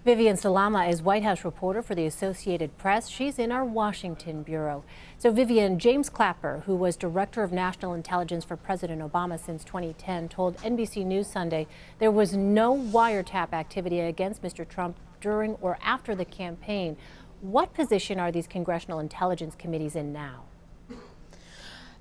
Vivian Salama is White House reporter for the Associated Press. She's in our Washington bureau. So Vivian, James Clapper, who was director of national intelligence for President Obama since 2010, told NBC News Sunday there was no wiretap activity against Mr. Trump during or after the campaign. What position are these congressional intelligence committees in now?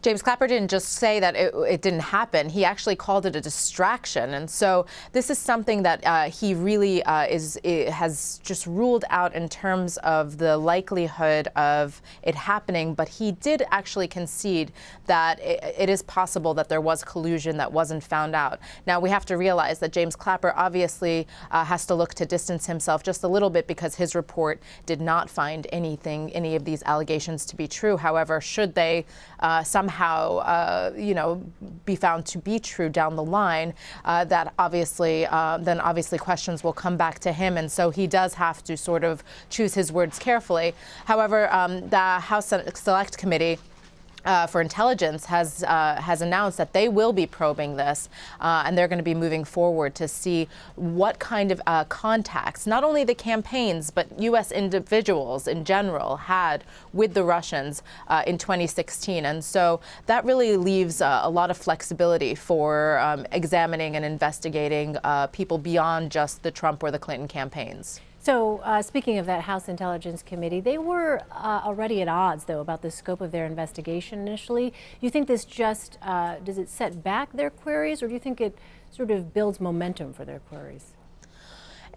James Clapper didn't just say that it didn't happen. He actually called it a distraction. And so this is something that he really has just ruled out in terms of the likelihood of it happening. But he did actually concede that it is possible that there was collusion that wasn't found out. Now, we have to realize that James Clapper obviously has to look to distance himself just a little bit because his report did not find any of these allegations to be true. However, should they somehow be found to be true down the line, that obviously then obviously questions will come back to him, and so he does have to sort of choose his words carefully. However, the House Select Committee for Intelligence has announced that they will be probing this, and they're going to be moving forward to see what kind of contacts, not only the campaigns, but U.S. individuals in general had with the Russians in 2016. And so that really leaves a lot of flexibility for examining and investigating people beyond just the Trump or the Clinton campaigns. So speaking of that House Intelligence Committee, they were already at odds, though, about the scope of their investigation initially. Do you think this just, does it set back their queries, or do you think it sort of builds momentum for their queries?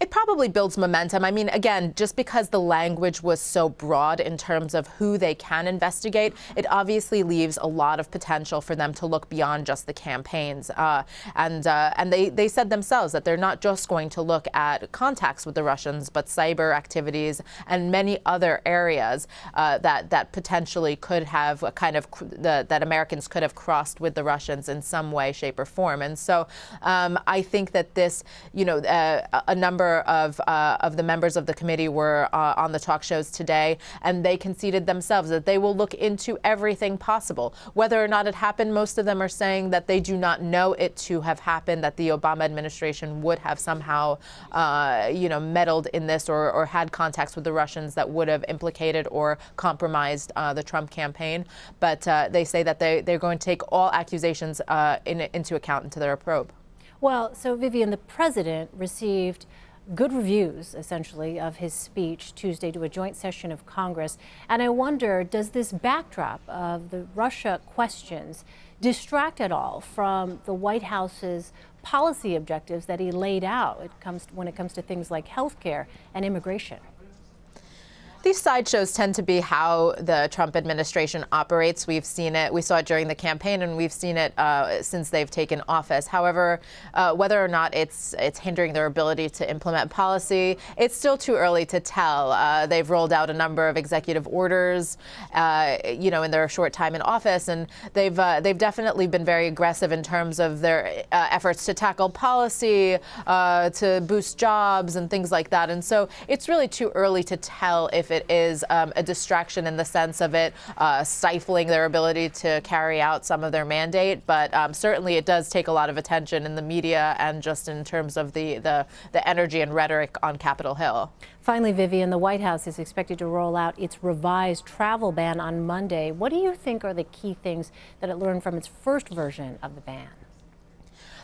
It probably builds momentum. I mean, again, just because the language was so broad in terms of who they can investigate, it obviously leaves a lot of potential for them to look beyond just the campaigns. And they said themselves that they're not just going to look at contacts with the Russians, but cyber activities and many other areas that potentially could have that Americans could have crossed with the Russians in some way, shape, or form. And so I think that this, a number of the members of the committee were on the talk shows today, and they conceded themselves that they will look into everything possible. Whether or not it happened, most of them are saying that they do not know it to have happened, that the Obama administration would have somehow, meddled in this or had contacts with the Russians that would have implicated or compromised the Trump campaign. But they say that they're going to take all accusations into account into their probe. Well, so Vivian, the president received good reviews, essentially, of his speech Tuesday to a joint session of Congress. And I wonder, does this backdrop of the Russia questions distract at all from the White House's policy objectives that he laid out when it comes to things like health care and immigration? These sideshows tend to be how the Trump administration operates. We've seen it. We saw it during the campaign, and we've seen it since they've taken office. However, whether or not it's hindering their ability to implement policy, it's still too early to tell. They've rolled out a number of executive orders, in their short time in office, and they've definitely been very aggressive in terms of their efforts to tackle policy, to boost jobs and things like that. And so it's really too early to tell if it is a distraction in the sense of it stifling their ability to carry out some of their mandate. But certainly it does take a lot of attention in the media and just in terms of the energy and rhetoric on Capitol Hill. Finally, Vivian, the White House is expected to roll out its revised travel ban on Monday. What do you think are the key things that it learned from its first version of the ban?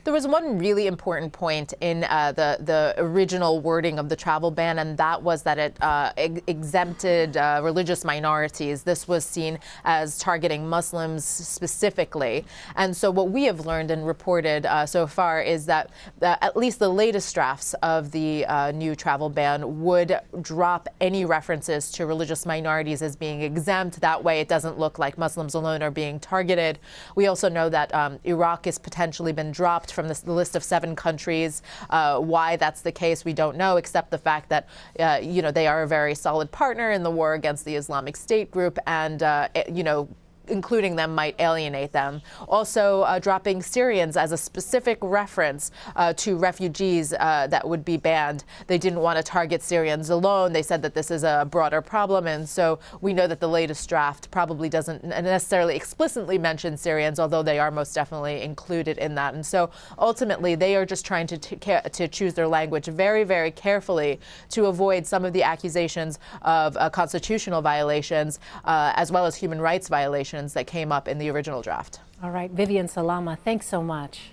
There was one really important point in the original wording of the travel ban, and that was that it exempted religious minorities. This was seen as targeting Muslims specifically. And so what we have learned and reported so far is that at least the latest drafts of the new travel ban would drop any references to religious minorities as being exempt. That way it doesn't look like Muslims alone are being targeted. We also know that Iraq has potentially been dropped from the list of 7 countries. Why that's the case, we don't know, except the fact that, they are a very solid partner in the war against the Islamic State group. And, including them might alienate them. Also, dropping Syrians as a specific reference to refugees that would be banned. They didn't want to target Syrians alone. They said that this is a broader problem, and so we know that the latest draft probably doesn't necessarily explicitly mention Syrians, although they are most definitely included in that. And so ultimately, they are just trying to choose their language very, very carefully to avoid some of the accusations of constitutional violations as well as human rights violations that came up in the original draft. All right, Vivian Salama, thanks so much.